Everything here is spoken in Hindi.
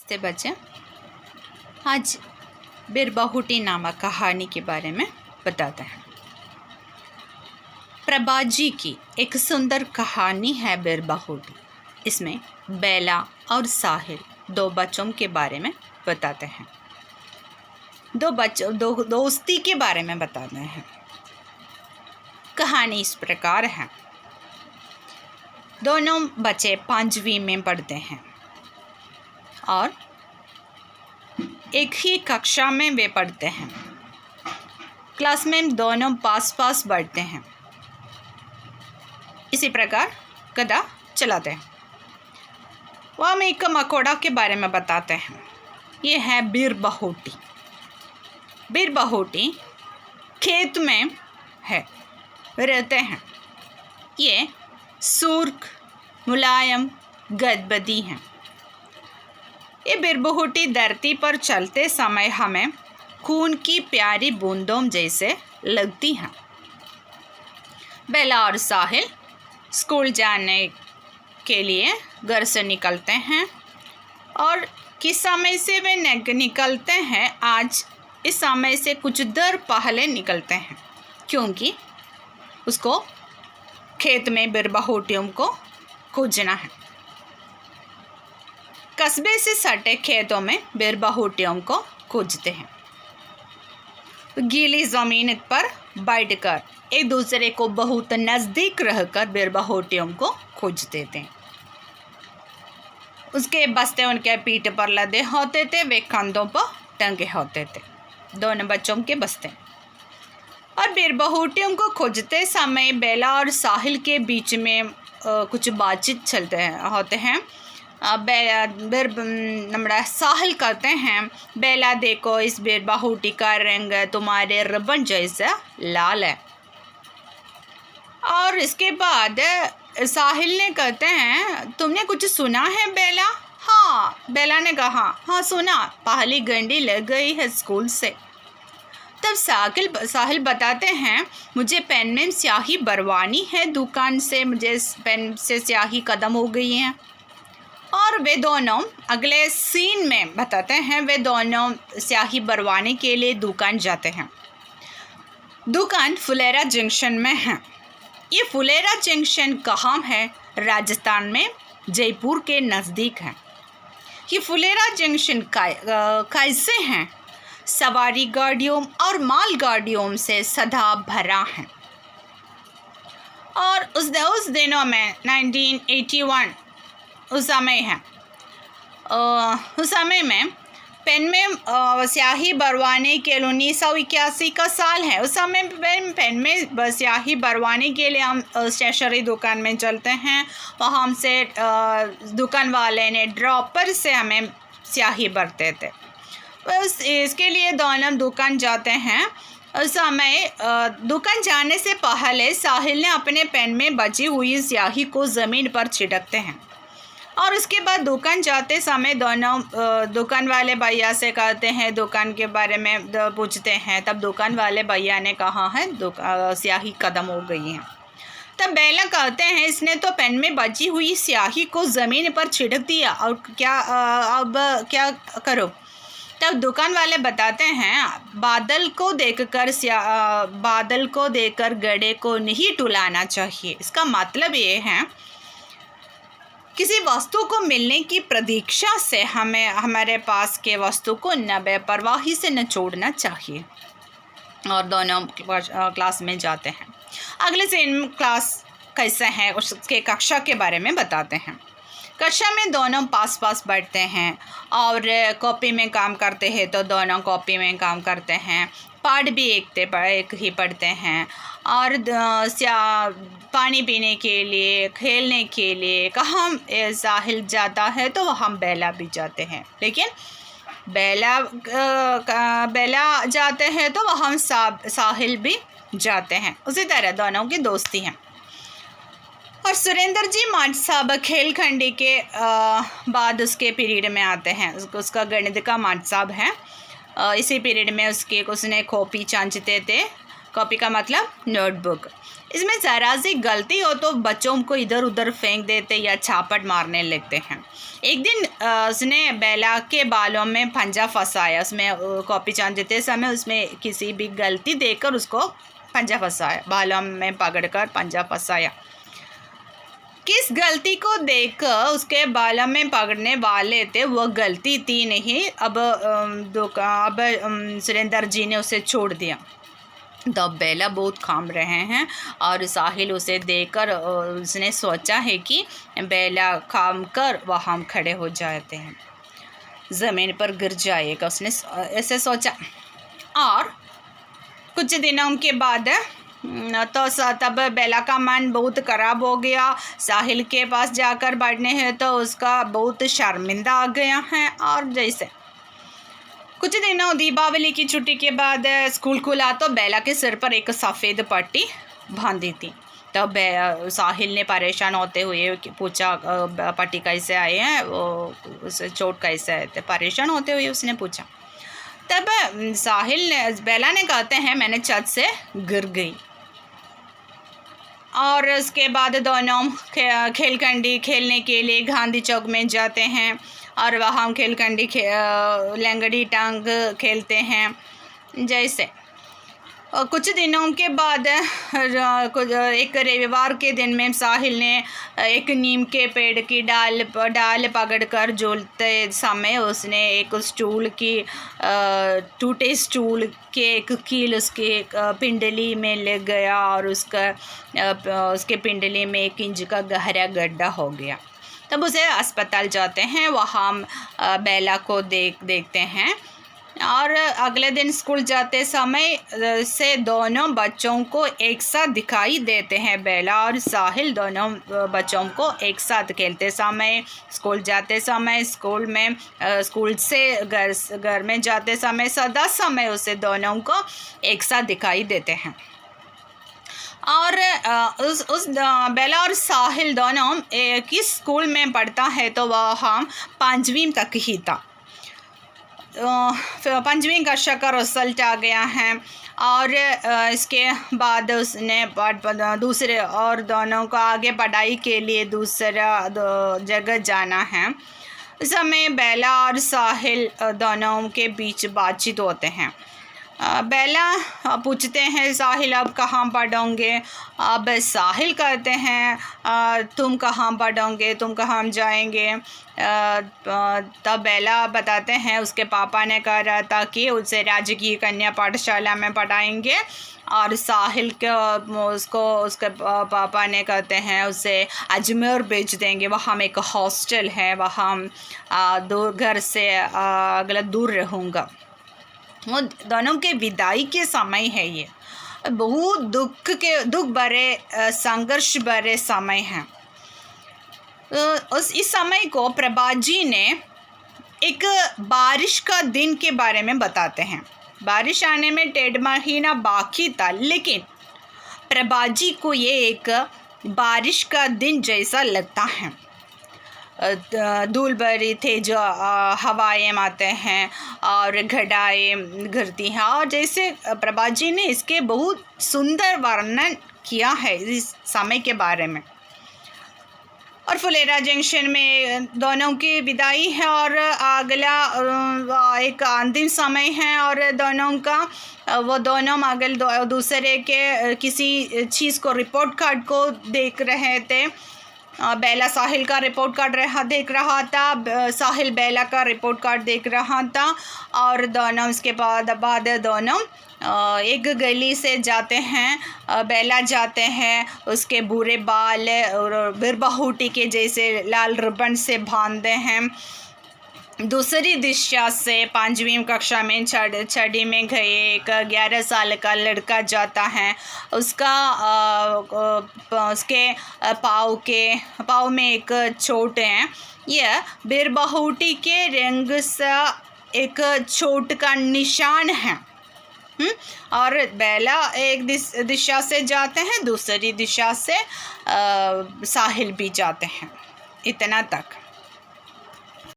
नमस्ते बच्चे। आज बिरबाहुटी नामक कहानी के बारे में बताते हैं। प्रभा जी की एक सुंदर कहानी है बिरबाहुटी। इसमें बेला और साहिल दो बच्चों के बारे में बताते हैं। दोस्ती के बारे में बताते हैं। कहानी इस प्रकार है। दोनों बच्चे 5वीं में पढ़ते हैं और एक ही कक्षा में वे पढ़ते हैं। क्लास में दोनों पास बैठते हैं। इसी प्रकार कथा चलाते हैं। वह हम एक मकोड़ा के बारे में बताते हैं। ये है बिरबाहुटी। बिरबाहुटी खेत में है, रहते हैं। ये सुर्ख मुलायम गदबदी हैं। ये बिरबाहुटी धरती पर चलते समय हमें खून की प्यारी बूंदों जैसे लगती हैं। बेला और साहिल स्कूल जाने के लिए घर से निकलते हैं और किस समय से वे निकलते हैं, आज इस समय से कुछ देर पहले निकलते हैं, क्योंकि उसको खेत में बिरबाहुटियों को खोजना है। कस्बे से सटे खेतों में बिरबाहुटियों को खोजते हैं। गीली ज़मीन पर बैठकर एक दूसरे को बहुत नज़दीक रहकर बिरबाहुटियों को खोजते थे। उसके बस्ते उनके पीठ पर लदे होते थे, वे कंधों पर टंगे होते थे, दोनों बच्चों के बस्ते। और बिरबाहुटियों को खोजते समय बेला और साहिल के बीच में कुछ बातचीत होते हैं। साहिल कहते हैं, बेला देखो, इस बिरबाहुटी का रंग तुम्हारे रिबन जैसा लाल है। और इसके बाद साहिल ने कहते हैं, तुमने कुछ सुना है बेला? हाँ, बेला ने कहा, हाँ सुना, पहली घंटी लग गई है स्कूल से। तब साहिल बताते हैं, मुझे पेन में स्याही भरवानी है दुकान से, मुझे पेन से स्याही ख़त्म हो गई है। और वे दोनों अगले सीन में बताते हैं, वे दोनों स्याही भरवाने के लिए दुकान जाते हैं। दुकान फुलेरा जंक्शन में है। ये फुलेरा जंक्शन कहाँ है? राजस्थान में जयपुर के नज़दीक है। ये फुलेरा जंक्शन कैसे हैं? सवारी गाड़ियों और माल गाड़ियों से सदा भरा है। और उस दिनों में 1981 उस समय है। उस समय में पेन में स्याही भरवाने के लिए 1981 का साल है। उस समय पेन में स्याही भरवाने के लिए हम स्टेशनरी दुकान में चलते हैं। वहाँ से दुकान वाले ने ड्रॉपर से हमें स्याही भरते थे। बस इसके लिए दोनों दुकान जाते हैं। उस समय दुकान जाने से पहले साहिल ने अपने पेन में बची हुई स्याही को ज़मीन पर छिड़कते हैं और उसके बाद दुकान जाते समय दोनों दुकान वाले भैया से कहते हैं, दुकान के बारे में पूछते हैं। तब दुकान वाले भैया ने कहा है स्याही ख़त्म हो गई है। तब बेला कहते हैं, इसने तो पेन में बची हुई स्याही को ज़मीन पर छिड़क दिया, और अब क्या करो? तब दुकान वाले बताते हैं, बादल को देखकर गड्ढे को नहीं टुलाना चाहिए। इसका मतलब ये है, किसी वस्तु को मिलने की प्रतीक्षा से हमें हमारे पास के वस्तु को न बेपरवाही से न छोड़ना चाहिए। और दोनों क्लास में जाते हैं। अगले दिन क्लास कैसा है उसके कक्षा के बारे में बताते हैं। कक्षा में दोनों पास बैठते हैं और कॉपी में काम करते हैं, तो दोनों कॉपी में काम करते हैं। पाठ भी एक ही पढ़ते हैं। और पानी पीने के लिए, खेलने के लिए कहाँ साहिल जाता है तो वहाँ बेला भी जाते हैं, लेकिन बेला जाते हैं तो वहाँ साहिल भी जाते हैं। उसी तरह दोनों की दोस्ती है। और सुरेंद्र जी माट साहब खेल खंडी के बाद उसके पीरियड में आते हैं। उसका गणित का माट साहब है। इसी पीरियड में उसने कॉपी चांचते थे कॉपी का मतलब नोटबुक। इसमें ज़रा सी गलती हो तो बच्चों को इधर उधर फेंक देते या छापट मारने लगते हैं। एक दिन उसने बेला के बालों में पंजा फंसाया। उसमें कॉपी चांद देते समय उसमें किसी भी गलती देकर उसको पंजा फंसाया, बालों में पकड़कर पंजा फंसाया। किस गलती को देखकर उसके बालों में पकड़ने वाले थे वो गलती थी नहीं। अब सुरेंद्र जी ने उसे छोड़ दिया। तो बेला बहुत काम रहे हैं और साहिल उसे देखकर उसने सोचा है कि बेला काम कर वहाँ खड़े हो जाते हैं, ज़मीन पर गिर जाएगा, उसने ऐसे सोचा। और कुछ दिनों के बाद तो तब बेला का मन बहुत ख़राब हो गया। साहिल के पास जाकर बैठने हैं तो उसका बहुत शर्मिंदा आ गया है। और जैसे कुछ दिनों दीपावली की छुट्टी के बाद स्कूल खुला तो बेला के सिर पर एक सफ़ेद पट्टी बांधी थी। तब साहिल ने परेशान होते हुए पूछा पट्टी कैसे आए हैं, वो उसे चोट कैसे आए थे, परेशान होते हुए उसने पूछा। तब साहिल ने बेला ने कहते हैं मैंने छत से गिर गई। और उसके बाद दोनों खेलखंडी खेलने के लिए गांधी चौक में जाते हैं और वहाँ खेलखंडी लंगड़ी टांग खेलते हैं। जैसे कुछ दिनों के बाद एक रविवार के दिन में साहिल ने एक नीम के पेड़ की डाल पकड़कर झूलते समय उसने एक स्टूल की टूटे स्टूल के एक कील उसके पिंडली में लग गया और उसके पिंडली में 1 इंच का गहरा गड्ढा हो गया। तब उसे अस्पताल जाते हैं, वहाँ बेला को देखते हैं। और अगले दिन स्कूल जाते समय से दोनों बच्चों को एक साथ दिखाई देते हैं। बेला और साहिल दोनों बच्चों को एक साथ खेलते समय, स्कूल जाते समय, स्कूल से घर में जाते समय, सदा समय उसे दोनों को एक साथ दिखाई देते हैं। और उस बेला और साहिल दोनों किस स्कूल में पढ़ता है तो वह 5वीं तक ही था। 5वीं कक्षा का रिजल्ट आ गया है और इसके बाद उसने दूसरे और दोनों को आगे पढ़ाई के लिए दूसरा जगह जाना है। उस समय बेला और साहिल दोनों के बीच बातचीत होते हैं। बेला पूछते हैं साहिल अब कहाँ पढ़ोगे। अब साहिल कहते हैं तुम कहाँ पढ़ोगे, तुम कहाँ जाएंगे। तब बेला बताते हैं उसके पापा ने कहा रहा था कि उसे राजकीय कन्या पाठशाला में पढ़ाएंगे और साहिल को उसके पापा ने कहते हैं उसे अजमेर भेज देंगे, वहाँ एक हॉस्टल है, वहाँ घर से अगला दूर रहूँगा। वो दोनों के विदाई के समय है। ये बहुत दुख भरे संघर्ष भरे समय हैं। इस समय को प्रभात जी ने एक बारिश का दिन के बारे में बताते हैं। बारिश आने में 1.5 महीना बाकी था, लेकिन प्रभात जी को ये एक बारिश का दिन जैसा लगता है। धूल भरी थे जो हवाएं आते हैं और घटाएं गिरती हैं और जैसे प्रभात जी ने इसके बहुत सुंदर वर्णन किया है इस समय के बारे में। और फुलेरा जंक्शन में दोनों की विदाई है और अगला एक अंतिम समय है और दोनों का वो दोनों अगल दूसरे के किसी चीज़ को रिपोर्ट कार्ड को देख रहे थे। बेला साहिल का रिपोर्ट कार्ड देख रहा था, साहिल बेला का रिपोर्ट कार्ड देख रहा था और दोनों इसके बाद दोनों एक गली से जाते हैं। बेला जाते हैं, उसके बुरे बाल और बिरबाहूटी के जैसे लाल रिबन से बांधते हैं। दूसरी दिशा से 5वीं कक्षा में छठी में गए एक 11 साल का लड़का जाता है। उसके पाँव में एक चोट है। यह बिरबाहूटी के रंग सा एक चोट का निशान है। और बेला एक दिशा से जाते हैं, दूसरी दिशा से साहिल भी जाते हैं। इतना तक।